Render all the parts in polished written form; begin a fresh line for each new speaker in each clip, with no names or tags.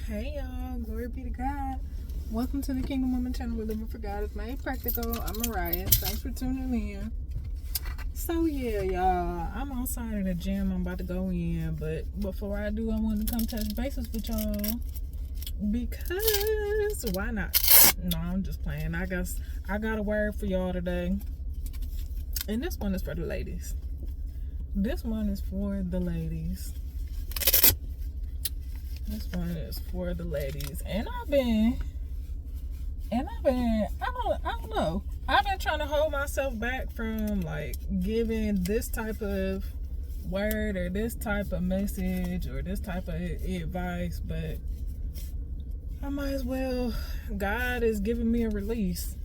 Hey y'all, glory be to God. Welcome to the Kingdom Woman channel where living for God is made practical. I'm Mariah. Thanks for tuning in. So yeah, y'all, I'm outside of the gym. I'm about to go in, but before I do, I want to come touch bases with y'all because why not? No, I'm just playing. I guess I got a word for y'all today, and this one is for the ladies. This one is for the ladies. This one is for the ladies. And I've been, I don't know. I've been trying to hold myself back from like giving this type of word or this type of message or this type of advice, but I might as well. God is giving me a release.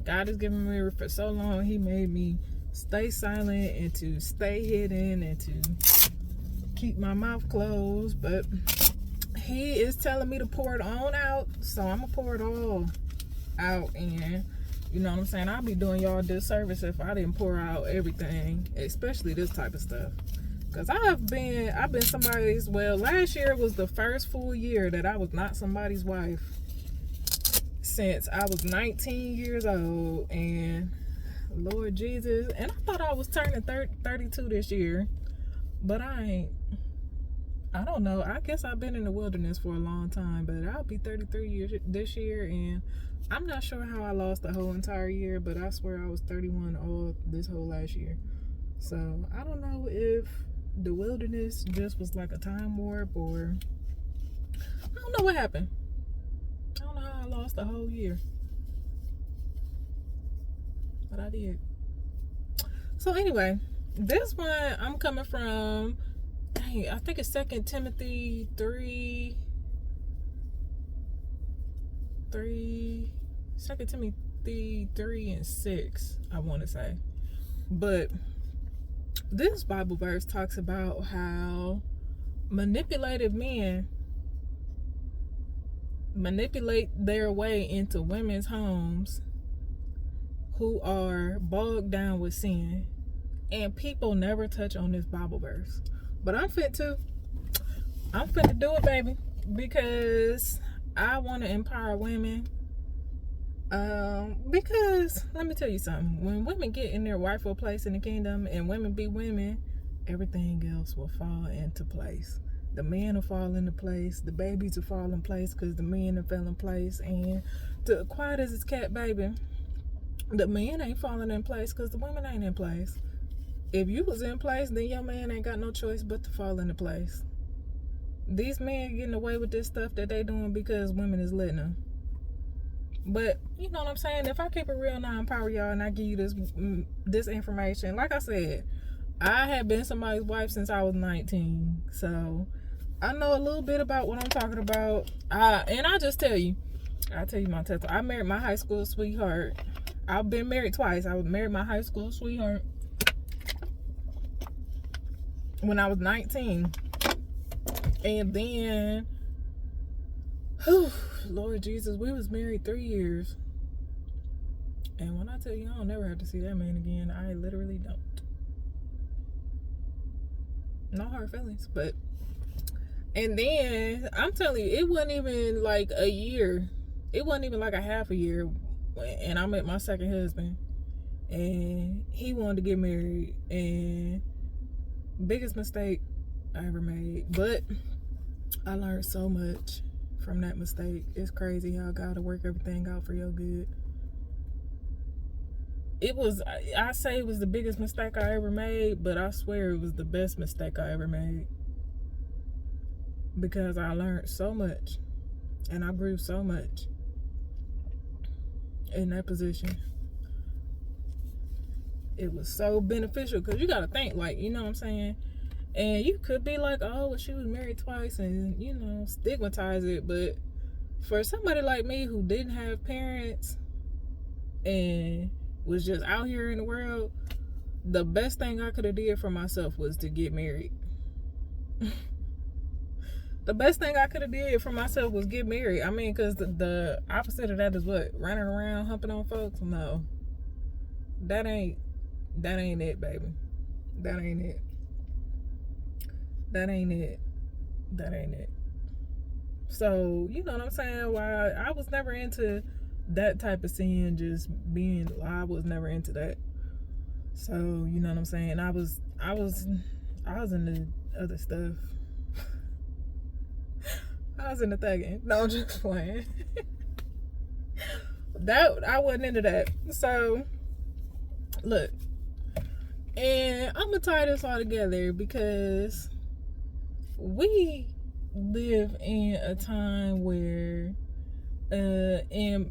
God is giving me for so long. He made me stay silent and to stay hidden and to keep my mouth closed, but He is telling me to pour it on out, so I'm gonna pour it all out. And you know what I'm saying, I'll be doing y'all a disservice if I didn't pour out everything, especially this type of stuff, because I've been somebody's, well, last year was the first full year that I was not somebody's wife since I was 19 years old. And Lord Jesus, and I thought I was turning 32 this year, but I don't know. I guess I've been in the wilderness for a long time, but I'll be 33 years this year, and I'm not sure how I lost the whole entire year, but I swear I was 31 all this whole last year. So I don't know if the wilderness just was like a time warp, or I don't know what happened. I don't know how I lost the whole year, but I did. So anyway, this one I'm coming from, I think it's 2 Timothy 3, 2 Timothy 3 and 6, I want to say. But this Bible verse talks about how manipulative men manipulate their way into women's homes who are bogged down with sin. And people never touch on this Bible verse. But I'm fit to do it, baby, because I want to empower women. Because let me tell you something. When women get in their rightful place in the kingdom and women be women, everything else will fall into place. The men will fall into place. The babies will fall in place because the men have fell in place. And to quiet as it's cat, baby, the men ain't falling in place because the women ain't in place. If you was in place, then your man ain't got no choice but to fall into place. These men getting away with this stuff that they doing because women is letting them. But you know what I'm saying? If I keep it real now, empower y'all, and I give you this information. Like I said, I have been somebody's wife since I was 19, so I know a little bit about what I'm talking about. And I'll tell you my testimony. I married my high school sweetheart. I've been married twice. I married my high school sweetheart when I was 19, and then Lord Jesus, we was married 3 years, and when I tell you I don't never have to see that man again, I literally don't. No hard feelings, but and then I'm telling you, it wasn't even like a year, it wasn't even like a half a year, and I met my second husband, and he wanted to get married, and biggest mistake I ever made, but I learned so much from that mistake. It's crazy how God will work everything out for your good. I say it was the biggest mistake I ever made, but I swear it was the best mistake I ever made, because I learned so much and I grew so much in that position. It was so beneficial, because you got to think, like, you know what I'm saying? And you could be like, oh, well, she was married twice, and, you know, stigmatize it. But for somebody like me who didn't have parents and was just out here in the world, the best thing I could have did for myself was to get married. The best thing I could have did for myself was get married. I mean, because the opposite of that is what? Running around humping on folks? No. That ain't it, baby. That ain't it. So, you know what I'm saying? Why I was never into that type of sin, just being, I was never into that. So, you know what I'm saying? I was into other stuff. I was into thugging. No, I'm just playing. That I wasn't into that. So, look, and I'm gonna tie this all together because we live in a time where and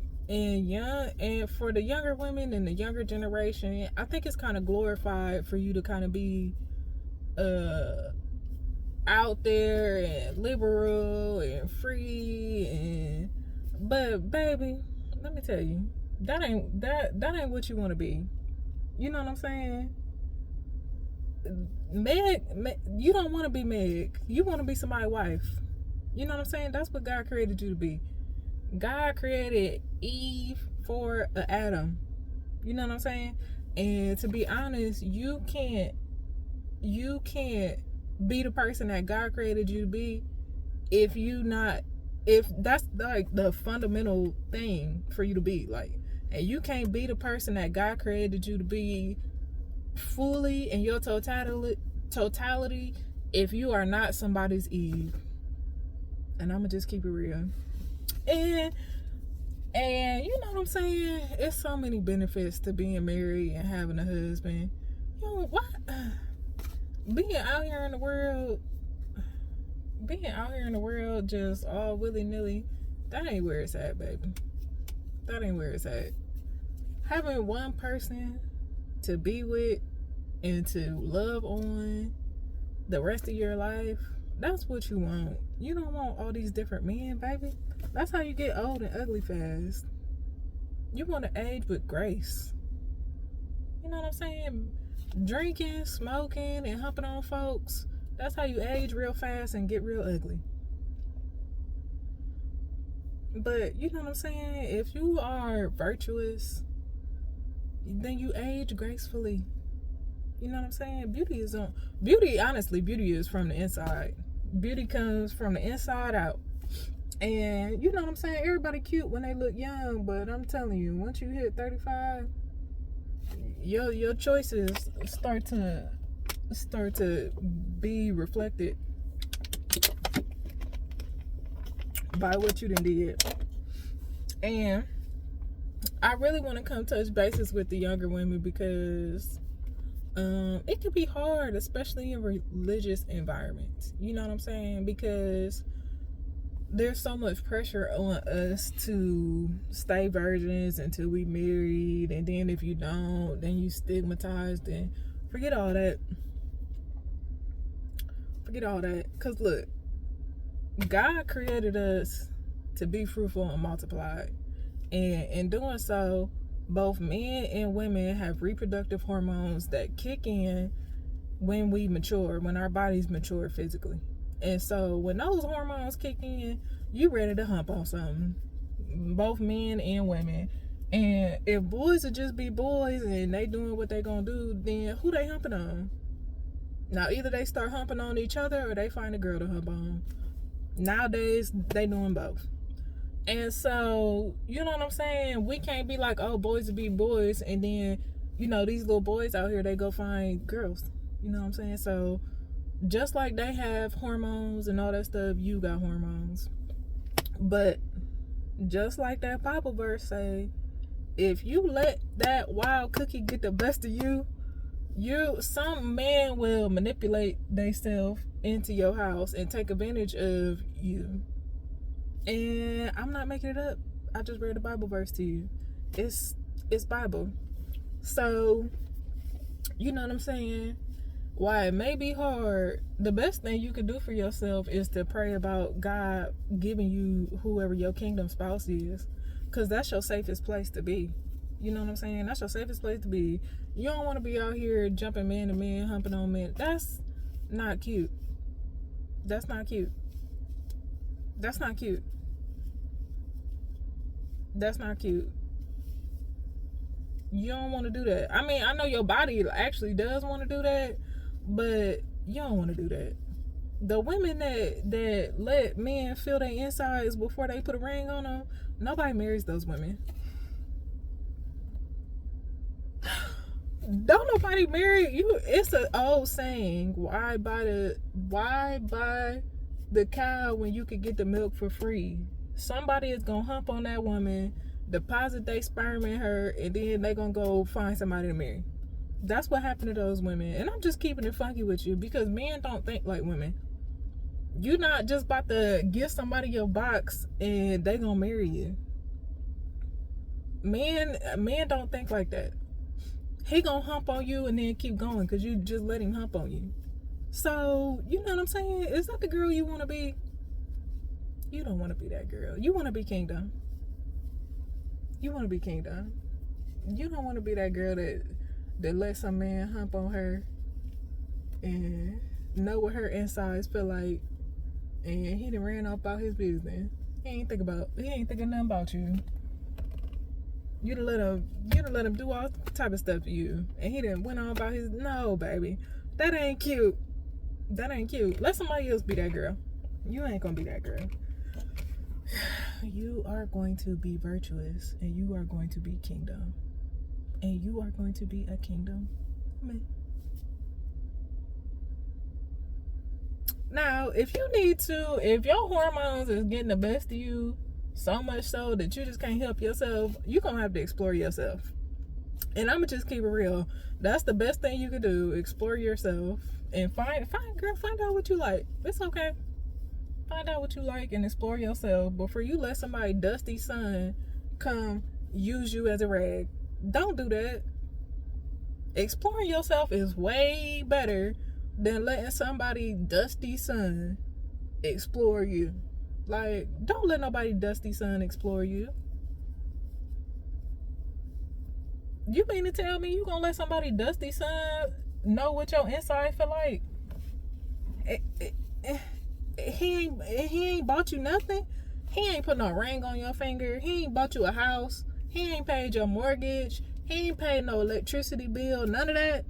for the younger women and the younger generation, I think it's kind of glorified for you to kind of be out there and liberal and free, and but baby, let me tell you, that ain't what you want to be. You know what I'm saying? Meg, you don't want to be Meg. You want to be somebody's wife. You know what I'm saying? That's what God created you to be. God created Eve for Adam. You know what I'm saying? And to be honest, you can't be the person that God created you to be if that's like the fundamental thing for you to be. Like, and you can't be the person that God created you to be fully in your totality if you are not somebody's Eve. And I'm gonna just keep it real. And you know what I'm saying? It's so many benefits to being married and having a husband. You know what? Being out here in the world just all willy-nilly, that ain't where it's at, baby. That ain't where it's at. Having one person to be with and to love on the rest of your life, that's what you want. You don't want all these different men, baby. That's how you get old and ugly fast. You want to age with grace. You know what I'm saying? Drinking, smoking, and humping on folks, that's how you age real fast and get real ugly. But you know what I'm saying? If you are virtuous, then you age gracefully. You know what I'm saying? Beauty is from the inside. Beauty comes from the inside out. And you know what I'm saying? Everybody cute when they look young, but I'm telling you, once you hit 35, your choices start to be reflected by what you done did. And I really want to come touch bases with the younger women because it can be hard, especially in religious environments. You know what I'm saying? Because there's so much pressure on us to stay virgins until we married, and then if you don't, then you stigmatized, and forget all that. Because look, God created us to be fruitful and multiply, and in doing so, both men and women have reproductive hormones that kick in when we mature, when our bodies mature physically. And so when those hormones kick in, you ready to hump on something. Both men and women. And if boys would just be boys and they doing what they gonna do, then who they humping on? Now either they start humping on each other or they find a girl to hump on. Nowadays, they doing both. And so, you know what I'm saying? We can't be like, oh, boys would be boys, and then, you know, these little boys out here, they go find girls. You know what I'm saying? So just like they have hormones and all that stuff, you got hormones. But just like that Bible verse say, if you let that wild cookie get the best of you, some man will manipulate themselves into your house and take advantage of you. And I'm not making it up. I just read the Bible verse to you. It's Bible. So, you know what I'm saying? While it may be hard, the best thing you can do for yourself is to pray about God giving you whoever your kingdom spouse is. Because that's your safest place to be. You know what I'm saying? That's your safest place to be. You don't want to be out here jumping man to man, humping on men. That's not cute. That's not cute. That's not cute. That's not cute. You don't want to do that. I mean, I know your body actually does want to do that, but you don't want to do that. The women that let men feel their insides before they put a ring on them, nobody marries those women. Don't nobody marry you. It's an old saying. Why buy the cow when you could get the milk for free? Somebody is gonna hump on that woman, deposit their sperm in her, and then they gonna go find somebody to marry. That's what happened to those women. And I'm just keeping it funky with you because men don't think like women. You're not just about to give somebody your box and they gonna marry you. Men don't think like that. He gonna hump on you and then keep going because you just let him hump on you. So, you know what I'm saying? Is that the girl you want to be? You don't want to be that girl. You want to be Kingdom. You want to be Kingdom. You don't want to be that girl that lets some man hump on her and know what her insides feel like, and he done ran off about his business. He ain't thinking nothing about you. You done let him do all type of stuff to you, and he done went on about his. No, baby, that ain't cute. That ain't cute. Let somebody else be that girl. You ain't gonna be that girl. You are going to be virtuous, and you are going to be Kingdom, and you are going to be a Kingdom woman. Now, if your hormones is getting the best of you, so much so that you just can't help yourself, you're gonna have to explore yourself. And I'ma just keep it real. That's the best thing you can do. Explore yourself and find out what you like. It's okay. Find out what you like and explore yourself before you let somebody dusty son come use you as a rag. Don't do that. Exploring yourself is way better than letting somebody dusty son explore you. Like, don't let nobody dusty son explore you. You mean to tell me you gonna let somebody dusty son know what your inside feel like? He ain't bought you nothing. He ain't put no ring on your finger. He ain't bought you a house. He ain't paid your mortgage. He ain't paid no electricity bill. None of that.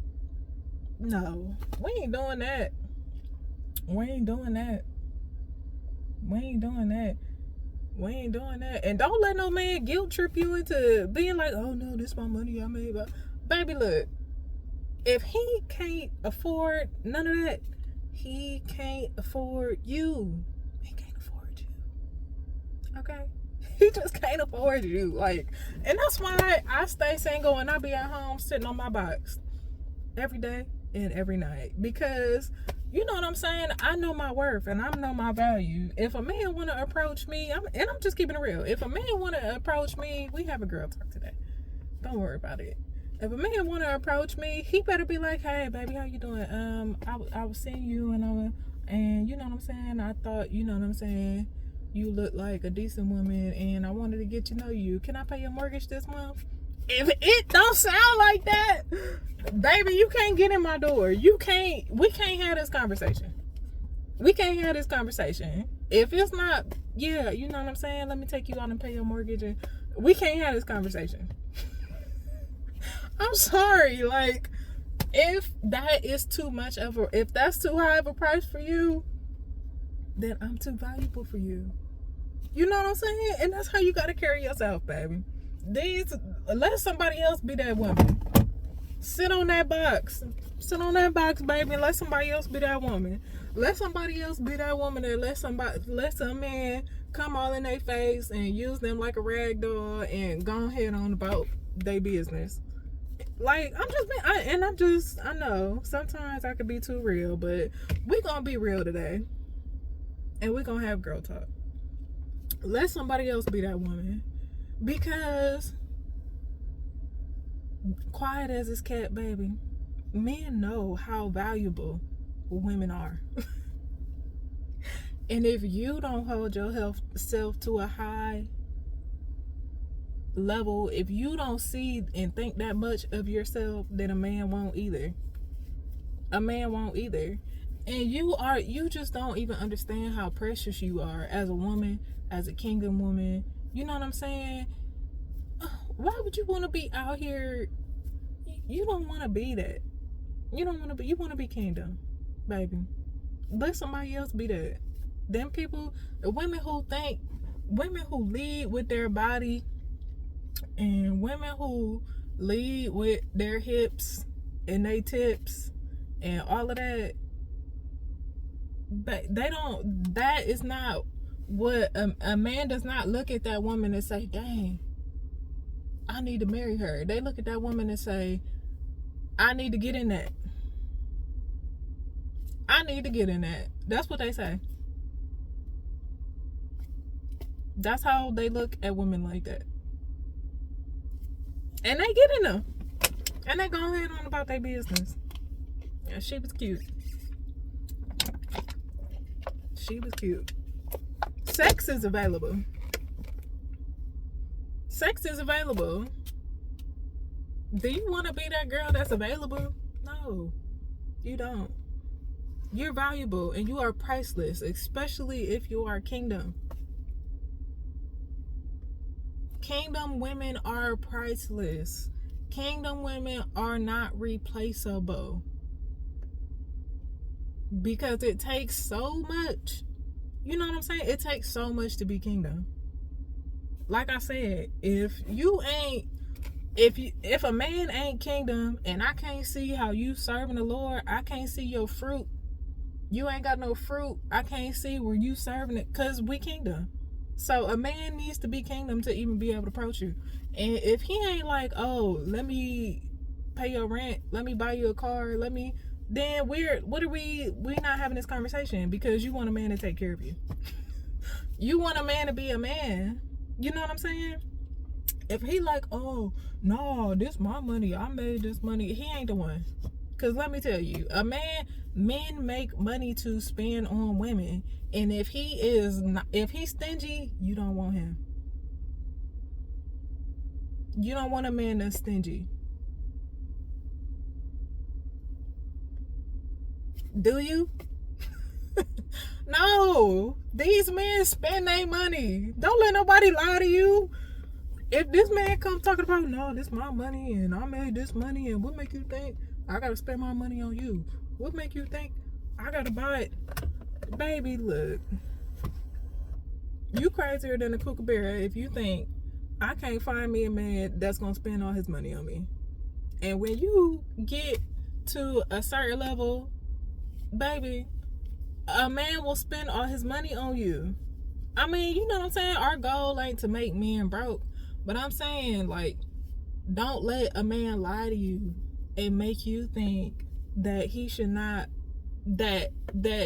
No, we ain't doing that. We ain't doing that. We ain't doing that. We ain't doing that. And don't let no man guilt trip you into being like, oh no, this is my money I made. Baby, look, if he can't afford none of that, he can't afford you. He can't afford you. Okay? He just can't afford you. Like, and that's why I stay single and I be at home sitting on my box every day and every night. Because you know what I'm saying? I know my worth and I know my value. If a man want to approach me, I'm just keeping it real. If a man want to approach me, we have a girl talk today. Don't worry about it. If a man want to approach me, he better be like, hey, baby, how you doing? I was seeing you and you know what I'm saying? I thought, you know what I'm saying? You look like a decent woman and I wanted to get to know you. Can I pay your mortgage this month? If it don't sound like that, baby, you can't get in my door. We can't have this conversation. We can't have this conversation. If it's not, yeah, you know what I'm saying? Let me take you out and pay your mortgage. And we can't have this conversation. I'm sorry. Like, if that is too much if that's too high of a price for you, then I'm too valuable for you. You know what I'm saying? And that's how you got to carry yourself, baby. Let somebody else be that woman. Sit on that box, baby, and let somebody else be that woman. Let somebody else be that woman that let some man come all in their face and use them like a rag doll and go ahead on about their business. Like, I know sometimes I could be too real, but we gonna be real today. And we gonna have girl talk. Let somebody else be that woman. Because quiet as this cat, baby, men know how valuable women are. And if you don't hold yourself to a high level, if you don't see and think that much of yourself, then a man won't either. A man won't either. And you just don't even understand how precious you are as a woman, as a Kingdom woman. You know what I'm saying? Why would you want to be out here? You don't want to be that. You want to be Kingdom, baby. let somebody else be that. Them people, women who lead with their body, and women who lead with their hips and their tips and all of that, but that is not what a man does not look at that woman and say, dang, I need to marry her. They look at that woman and say, I need to get in that. I need to get in that. That's what they say. That's how they look at women like that. And they get in them. And they go ahead on about their business. Yeah, she was cute. She was cute. Sex is available. Sex is available. Do you want to be that girl that's available? No, you don't. You're valuable and you are priceless, especially if you are kingdom. Kingdom women are priceless. Kingdom women are not replaceable. Because it takes so much. You know what I'm saying? It takes so much to be kingdom. Like I said, if a man ain't kingdom and I can't see how you serving the Lord, I can't see your fruit. You ain't got no fruit. I can't see where you serving it, because we kingdom. So a man needs to be kingdom to even be able to approach you. And if he ain't like, oh, let me pay your rent, let me buy you a car, then we're not having this conversation, because you want a man to take care of you. You want a man to be a man. You know what I'm saying? If he like, oh, no, this my money, I made this money, he ain't the one. Because let me tell you, men make money to spend on women. And if he's stingy, you don't want him. You don't want a man that's stingy. Do you? No. These men spend their money. Don't let nobody lie to you. If this man comes talking about, no, this my money and I made this money, and what make you think I gotta spend my money on you? What make you think I gotta buy it? Baby, look. You crazier than a kookaburra if you think I can't find me a man that's gonna spend all his money on me. And when you get to a certain level, baby, a man will spend all his money on you. I mean, you know what I'm saying? Our goal ain't to make men broke. But I'm saying, like, don't let a man lie to you and make you think that he should not, that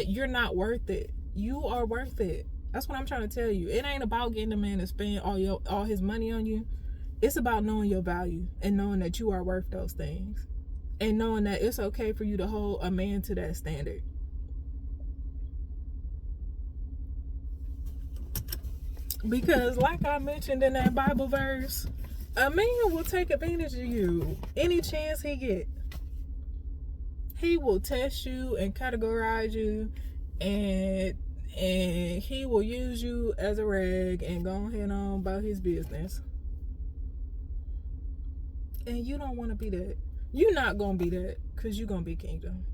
you're not worth it. You are worth it. That's what I'm trying to tell you. It ain't about getting a man to spend all his money on you. It's about knowing your value and knowing that you are worth those things. And knowing that it's okay for you to hold a man to that standard. Because like I mentioned in that Bible verse, a man will take advantage of you any chance he get. He will test you and categorize you, and he will use you as a rag and go ahead on about his business. And you don't want to be that. You're not going to be that, because you're going to be kingdom.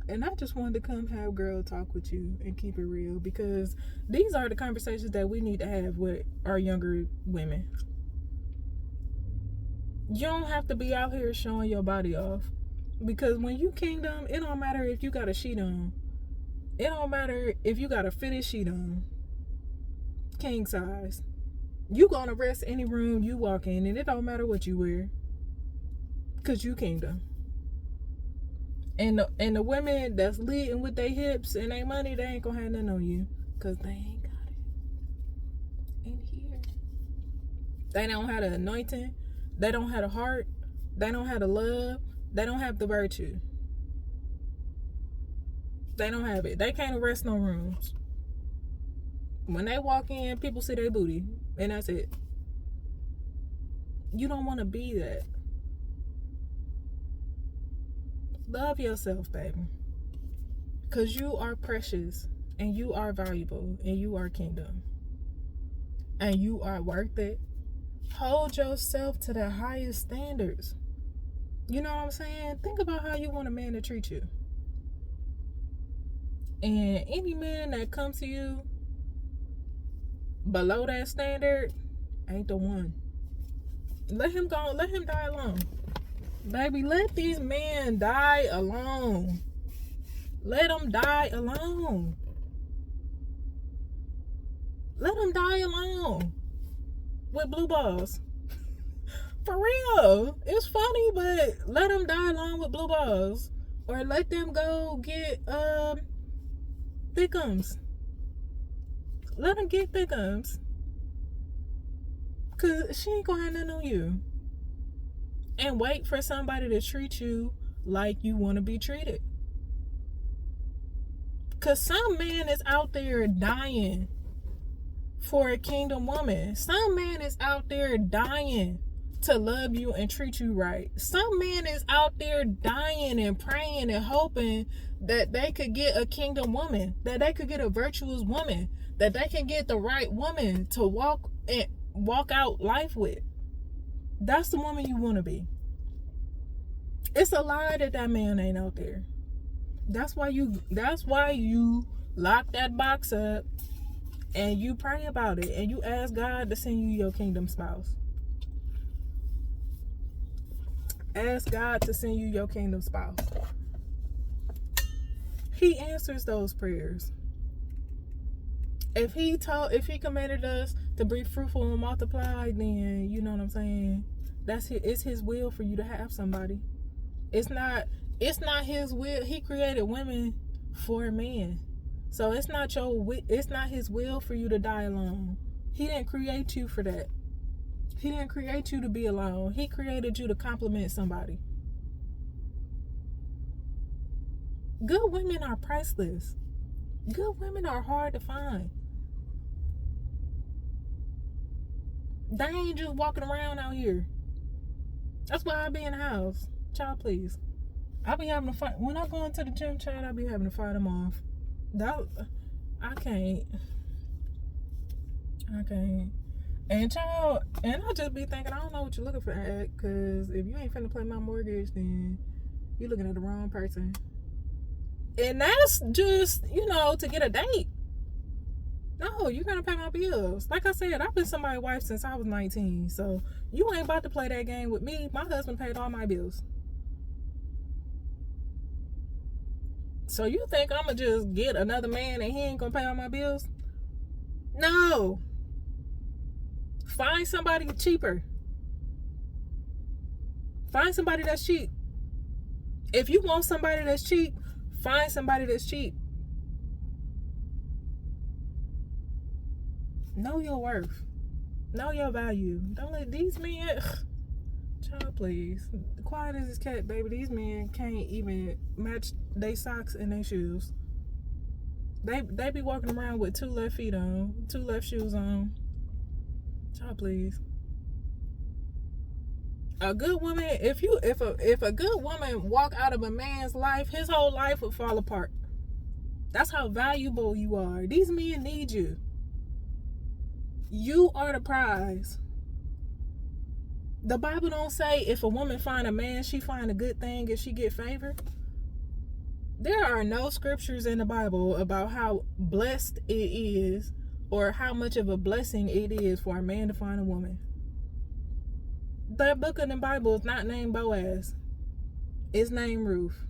And I just wanted to come have girl talk with you and keep it real, because these are the conversations that we need to have with our younger women. You don't have to be out here showing your body off, because when you kingdom, it don't matter if you got a sheet on. It don't matter if you got a fitted sheet on. King size. You gonna rest any room you walk in, and it don't matter what you wear, because you kingdom. And the women that's leading with their hips and their money, they ain't gonna have nothing on you, because they ain't got it in here. They don't have the anointing. They don't have the heart. They don't have the love. They don't have the virtue. They don't have it. They can't arrest no rooms. When they walk in, people see their booty, and that's it. You don't want to be that. Love yourself, baby. Because you are precious, and you are valuable, and you are kingdom. And you are worth it. Hold yourself to the highest standards. You know what I'm saying? Think about how you want a man to treat you. And any man that comes to you below that standard ain't the one. Let him go. Let him die alone. Baby, let these men die alone. Let them die alone. Let them die alone. With blue balls. For real. It's funny, but let them die alone with blue balls. Or let them go get thickums. Let them get thickums. Cause she ain't gonna have nothing on you. And wait for somebody to treat you like you want to be treated. Cause some man is out there dying for a kingdom woman. Some man is out there dying to love you and treat you right. Some man is out there dying and praying and hoping that they could get a kingdom woman, that they could get a virtuous woman, that they can get the right woman to walk out life with. That's the woman you want to be. It's a lie that man ain't out there. That's why you lock that box up and you pray about it and you ask God to send you your kingdom spouse. Ask God to send you your kingdom spouse. He answers those prayers. If he commanded us to be fruitful and multiply, then you know what I'm saying. It's his will for you to have somebody. It's not his will. He created women for a man, so it's not his will for you to die alone. He didn't create you for that. He didn't create you to be alone. He created you to complement somebody. Good women are priceless. Good women are hard to find. They ain't just walking around out here. That's why I be in the house. Child, please. I be having to fight. When I go into the gym, child, I be having to fight them off. I can't. And child, and I just be thinking, I don't know what you're looking for at, because if you ain't finna play my mortgage, then you're looking at the wrong person. And that's just, to get a date. No, you're gonna pay my bills. Like I said, I've been somebody's wife since I was 19, so you ain't about to play that game with me. My husband paid all my bills. So you think I'm gonna just get another man and he ain't gonna pay all my bills? No. Find somebody cheaper. Find somebody that's cheap. If you want somebody that's cheap, find somebody that's cheap. Know your worth. Know your value. Don't let these men... Child, please. Quiet as this cat, baby. These men can't even match their socks and their shoes. They be walking around with 2 left feet on, 2 left shoes on. Child, please. A good woman, if a good woman walk out of a man's life, his whole life would fall apart. That's how valuable you are. These men need you. You are the prize. The Bible don't say if a woman find a man, she find a good thing if she get favor. There are no scriptures in the Bible about how blessed it is or how much of a blessing it is for a man to find a woman. That book in the Bible is not named Boaz. It's named Ruth.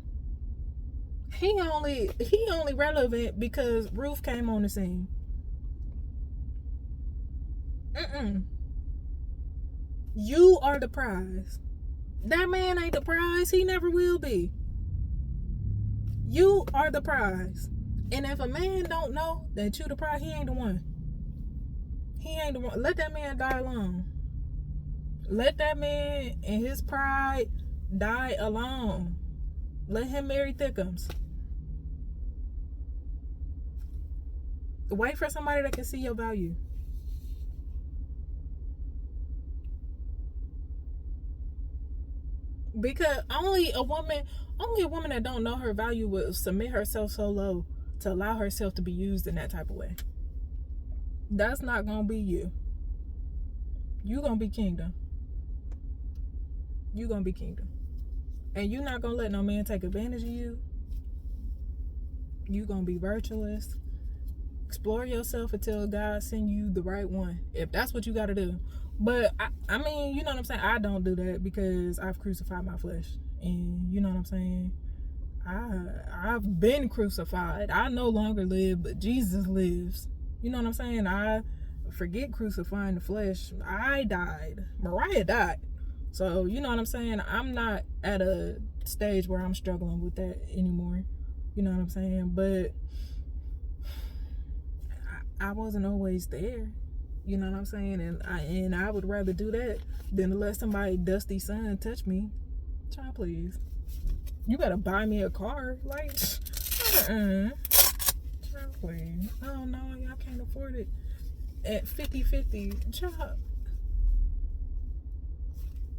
He only relevant because Ruth came on the scene. You are the prize. That man ain't the prize. He never will be. You are the prize. And if a man don't know that you the prize, he ain't the one. He ain't the one. Let that man die alone. Let that man and his pride die alone. Let him marry thickums. Wait for somebody that can see your value. Because only a woman that don't know her value will submit herself so low to allow herself to be used in that type of way. That's not gonna be you. You gonna be kingdom. You gonna be kingdom. And you're not gonna let no man take advantage of you. You gonna be virtuous. Explore yourself until God send you the right one, if that's what you got to do. But I mean, you know what I'm saying? I don't do that because I've crucified my flesh, and you know what I'm saying? I've been crucified. I no longer live, but Jesus lives. You know what I'm saying? I forget crucifying the flesh. I died. Mariah died. So, you know what I'm saying? I'm not at a stage where I'm struggling with that anymore. You know what I'm saying? But I wasn't always there. You know what I'm saying? And I would rather do that than to let somebody dusty son touch me. Child, please. You better buy me a car. Like, child, please. Oh, no, y'all can't afford it. At 50-50. Child.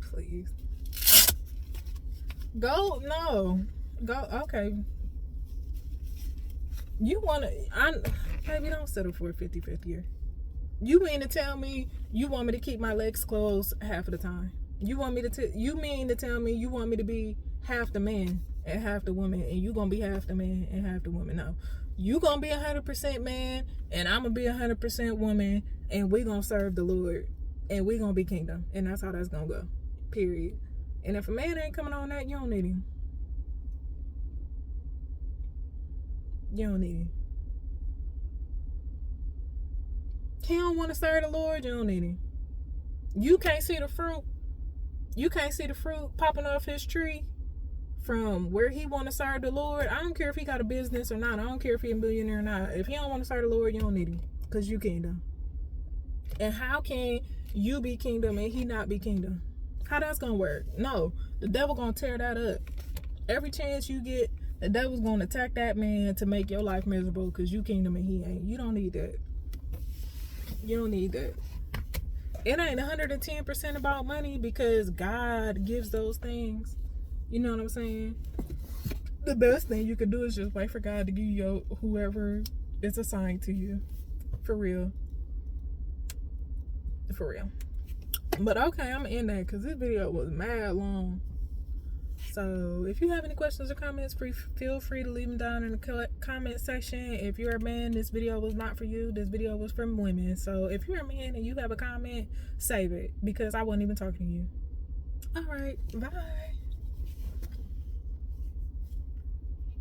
Please. Go, no. Go, okay. You want to, baby, don't settle for a 50-50. You mean to tell me you want me to keep my legs closed half of the time? You mean to tell me you want me to be half the man and half the woman, and you gonna be half the man and half the woman? No. You gonna be 100% man, and I'm gonna be 100% woman, and we gonna serve the Lord, and we gonna be kingdom, and that's how that's gonna go. Period. And if a man ain't coming on that, you don't need him. You don't need him. He don't want to serve the Lord, you don't need him. You can't see the fruit. You can't see the fruit popping off his tree from where he want to serve the Lord. I don't care if he got a business or not. I don't care if he a millionaire or not. If he don't want to serve the Lord, you don't need him, because you kingdom. And how can you be kingdom and he not be kingdom? How that's gonna work? No, the devil gonna tear that up. Every chance you get, the devil's gonna attack that man to make your life miserable because you kingdom and he ain't. You don't need that. You don't need that. It ain't 110% about money, because God gives those things. You know what I'm saying? The best thing you could do is just wait for God to give you whoever is assigned to you. For real. For real. But okay, I'm gonna end that because this video was mad long. So if you have any questions or comments, feel free to leave them down in the comment section. If you're a man, this video was not for you. This video was for women. So if you're a man and you have a comment, save it, because I wasn't even talking to you. All right, bye.